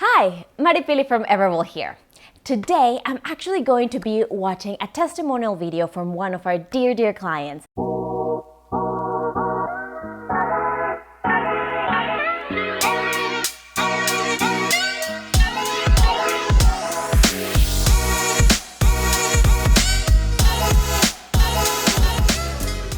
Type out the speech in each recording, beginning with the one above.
Hi, Maripili from Everable here. Today, I'm actually going to be watching a testimonial video from one of our dear clients.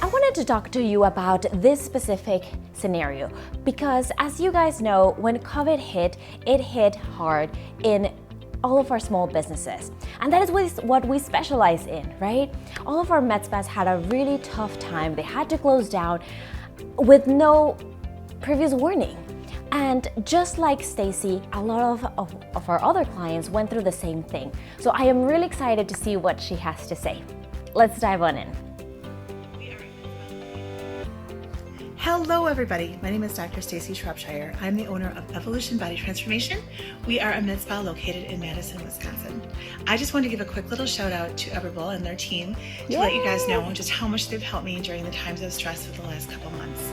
I wanted to talk to you about this specific scenario because, as you guys know, when COVID hit, it hit hard in all of our small businesses. And that is what we specialize in, right? All of our med spas had a really tough time. They had to close down with no previous warning. And just like Stacy, a lot of our other clients went through the same thing. So I am really excited to see what she has to say. Let's dive on in. Hello everybody, my name is Dr. Stacy Shropshire. I'm the owner of Evolution Body Transformation. We are a med spa located in Madison, Wisconsin. I just wanted to give a quick little shout out to Everable and their team to let you guys know just how much they've helped me during the times of stress of the last couple months.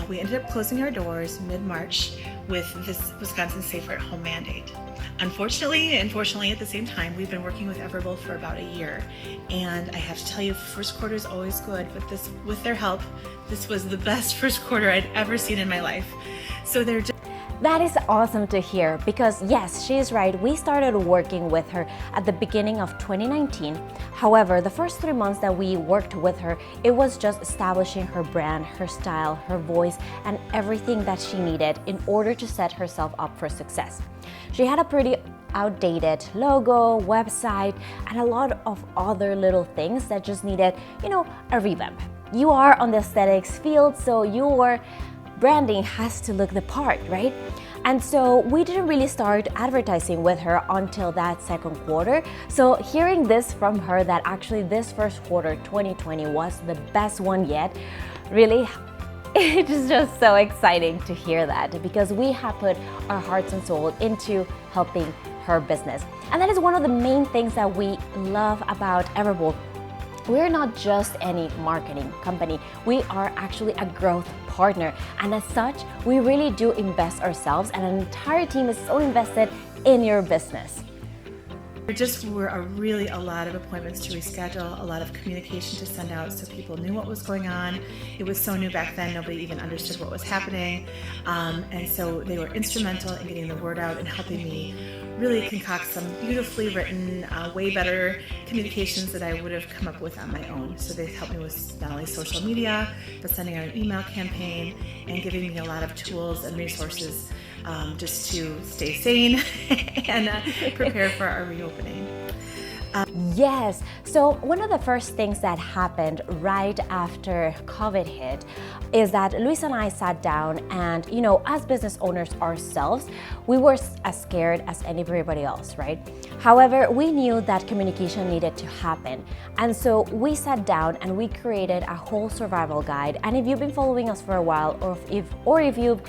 We ended up closing our doors mid-March with this Wisconsin Safer at Home mandate. Unfortunately and fortunately at the same time, we've been working with Everable for about a year. And I have to tell you, first quarter is always good, but with their help, this was the best first quarter I'd ever seen in my life. So That is awesome to hear because yes, she is right. We started working with her at the beginning of 2019. However, the first 3 months that we worked with her, it was just establishing her brand, her style, her voice, and everything that she needed in order to set herself up for success. She had a pretty outdated logo, website, and a lot of other little things that just needed, a revamp. You are on the aesthetics field, so your branding has to look the part, right? And so we didn't really start advertising with her until that second quarter. So hearing this from her that actually this first quarter 2020 was the best one yet, really, it is just so exciting to hear that because we have put our hearts and soul into helping her business. And that is one of the main things that we love about Everable. We're not just any marketing company. We are actually a growth partner. And as such, we really do invest ourselves and an entire team is so invested in your business. There were a lot of appointments to reschedule, a lot of communication to send out so people knew what was going on. It was so new back then, nobody even understood what was happening. And so they were instrumental in getting the word out and helping me really concoct some beautifully written, way better communications that I would have come up with on my own. So they helped me with not only social media, but sending out an email campaign and giving me a lot of tools and resources just to stay sane and prepare for our reopening. Yes, so one of the first things that happened right after COVID hit is that Luis and I sat down and, as business owners ourselves, we were as scared as everybody else, right? However, we knew that communication needed to happen. And so we sat down and we created a whole survival guide. And if you've been following us for a while, or if you've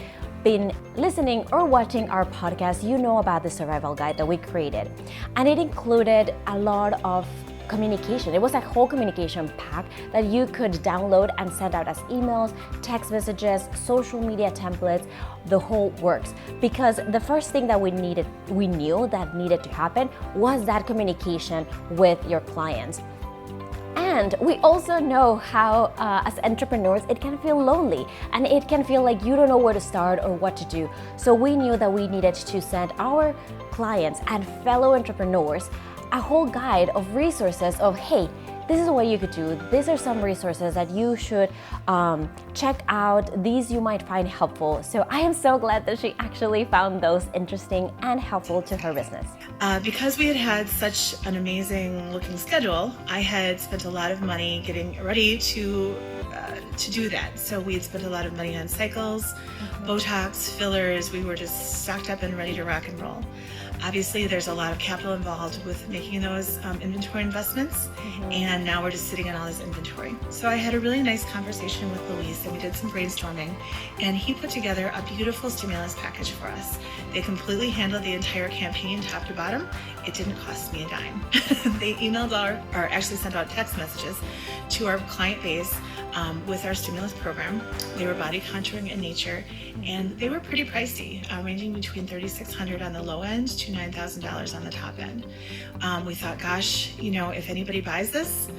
been listening or watching our podcast, you know about the survival guide that we created. And it included a lot of communication. It was a whole communication pack that you could download and send out as emails, text messages, social media templates, the whole works. Because the first thing that we knew that needed to happen was that communication with your clients. And we also know how, as entrepreneurs, it can feel lonely and it can feel like you don't know where to start or what to do. So we knew that we needed to send our clients and fellow entrepreneurs a whole guide of resources of, hey, this is what you could do. These are some resources that you should check out. These you might find helpful. So I am so glad that she actually found those interesting and helpful to her business. Because we had such an amazing looking schedule, I had spent a lot of money getting ready to do that. So we had spent a lot of money on cycles, Botox, fillers. We were just stocked up and ready to rock and roll. Obviously, there's a lot of capital involved with making those inventory investments, and now we're just sitting on all this inventory. So I had a really nice conversation with Luis, and we did some brainstorming, and he put together a beautiful stimulus package for us. They completely handled the entire campaign top to bottom, it didn't cost me a dime. They emailed or actually sent out text messages to our client base with our stimulus program. They were body contouring in nature, and they were pretty pricey, ranging between $3,600 on the low end to $9,000 on the top end. We thought, gosh, if anybody buys this,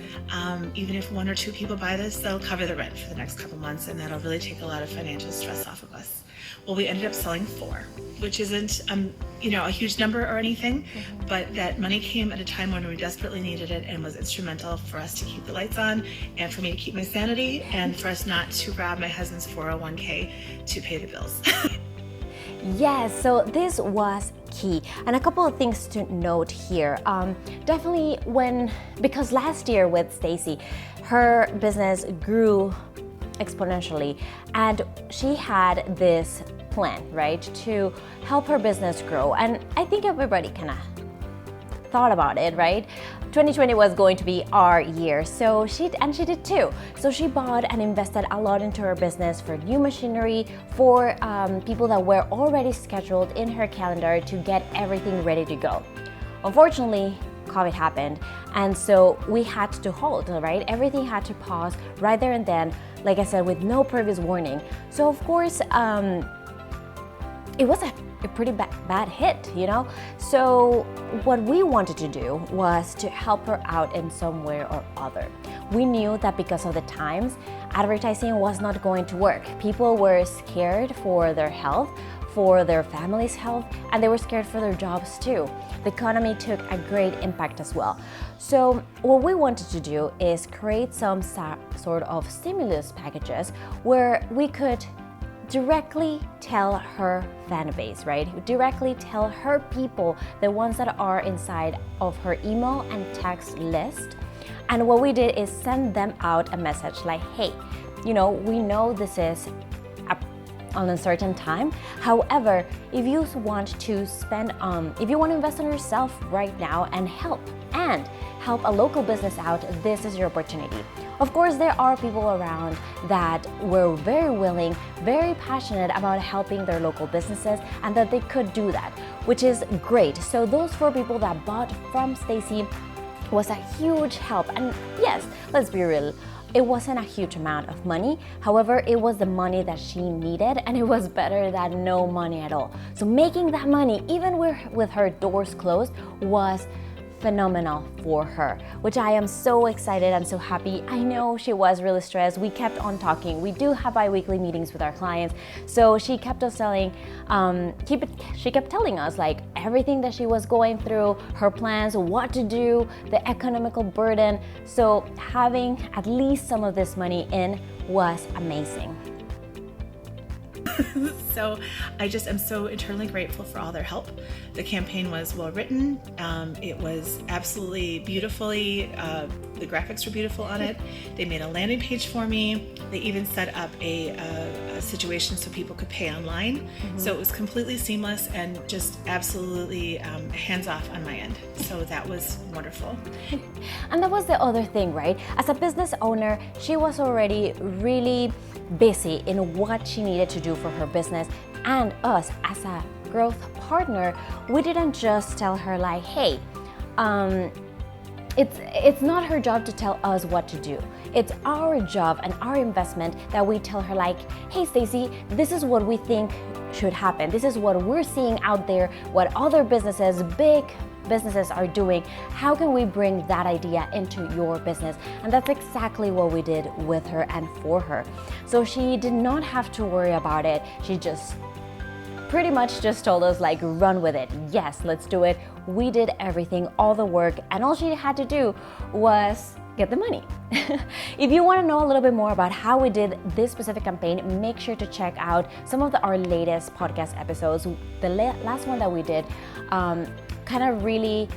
even if one or two people buy this, they'll cover the rent for the next couple months, and that'll really take a lot of financial stress off of us. Well, we ended up selling 4, which isn't, a huge number or anything, but that money came at a time when we desperately needed it and was instrumental for us to keep the lights on and for me to keep my sanity and for us not to rob my husband's 401k to pay the bills. Yes, so this was key. And a couple of things to note here. Definitely because last year with Stacy, her business grew exponentially, and she had this plan, right, to help her business grow. And I think everybody kind of thought about it, right? 2020 was going to be our year, so she did too. So she bought and invested a lot into her business for new machinery, for people that were already scheduled in her calendar to get everything ready to go. Unfortunately, COVID happened, and so we had to hold, right? Everything had to pause right there and then, like I said, with no previous warning. So of course, it was a pretty bad hit, So what we wanted to do was to help her out in some way or other. We knew that because of the times, advertising was not going to work. People were scared for their health, for their family's health, and they were scared for their jobs too. The economy took a great impact as well. So what we wanted to do is create some sort of stimulus packages where we could directly tell her fan base, right? Directly tell her people, the ones that are inside of her email and text list. And what we did is send them out a message like, hey, we know this is an uncertain time. However, if you want to if you want to invest in yourself right now and help a local business out, this is your opportunity. Of course, there are people around that were very willing, very passionate about helping their local businesses, and that they could do that, which is great. So those 4 people that bought from Stacy was a huge help. And yes, let's be real, it wasn't a huge amount of money. However, it was the money that she needed, and it was better than no money at all. So making that money, even with her doors closed, was phenomenal for her, which I am so excited and so happy. I know she was really stressed. We kept on talking. We do have bi-weekly meetings with our clients. So she kept us she kept telling us like everything that she was going through, her plans, what to do, the economical burden. So having at least some of this money in was amazing. So I just am so eternally grateful for all their help. The campaign was well written. It was absolutely beautifully, the graphics were beautiful on it. They made a landing page for me. They even set up a situation so people could pay online. Mm-hmm. So it was completely seamless and just absolutely hands off on my end. So that was wonderful. And that was the other thing, right? As a business owner, she was already really busy in what she needed to do for her business, and us as a growth partner, we didn't just tell her like, hey, it's not her job to tell us what to do. It's our job and our investment that we tell her like, hey Stacy, this is what we think should happen. This is what we're seeing out there, what other businesses, big businesses are doing. How can we bring that idea into your business? And that's exactly what we did with her and for her. So she did not have to worry about it. She just pretty much just told us like, run with it. Yes, let's do it. We did everything, all the work, and all she had to do was get the money. If you want to know a little bit more about how we did this specific campaign, make sure to check out some of our latest podcast episodes. The last one that we did, kind of really,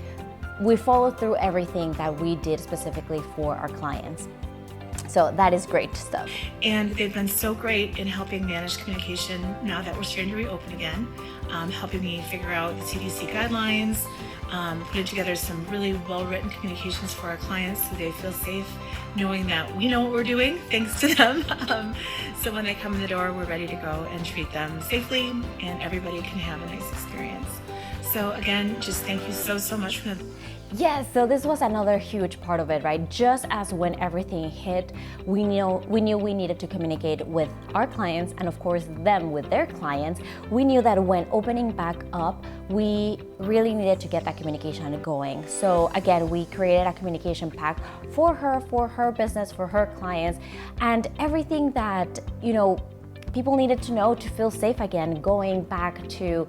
we followed through everything that we did specifically for our clients. So that is great stuff. And they've been so great in helping manage communication now that we're starting to reopen again, helping me figure out the CDC guidelines, putting together some really well-written communications for our clients so they feel safe knowing that we know what we're doing thanks to them. So when they come in the door, we're ready to go and treat them safely, and everybody can have a nice experience. So again, just thank you so much for Yes, so this was another huge part of it, right? Just as when everything hit, we knew we needed to communicate with our clients and of course them with their clients. We knew that when opening back up, we really needed to get that communication going. So again, we created a communication pack for her business, for her clients, and everything that, people needed to know to feel safe again, going back to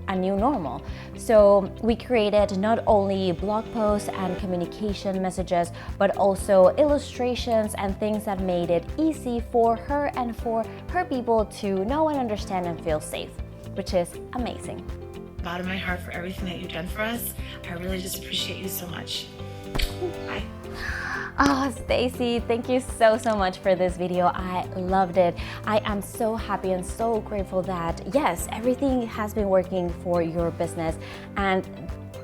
a new normal. So we created not only blog posts and communication messages, but also illustrations and things that made it easy for her and for her people to know and understand and feel safe, which is amazing. Bottom of my heart for everything that you've done for us. I really just appreciate you so much. Bye. Oh, Stacy, thank you so much for this video. I loved it. I am so happy and so grateful that, yes, everything has been working for your business. And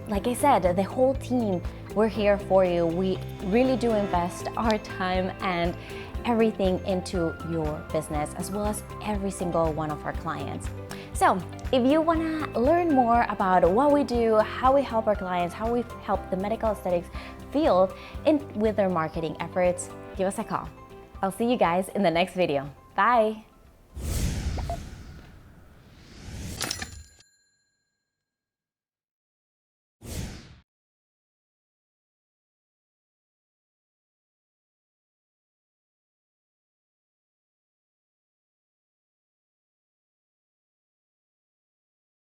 like I said, the whole team, we're here for you. We really do invest our time and everything into your business, as well as every single one of our clients. So if you want to learn more about what we do, how we help our clients, how we help the medical aesthetics field with their marketing efforts, give us a call. I'll see you guys in the next video. Bye.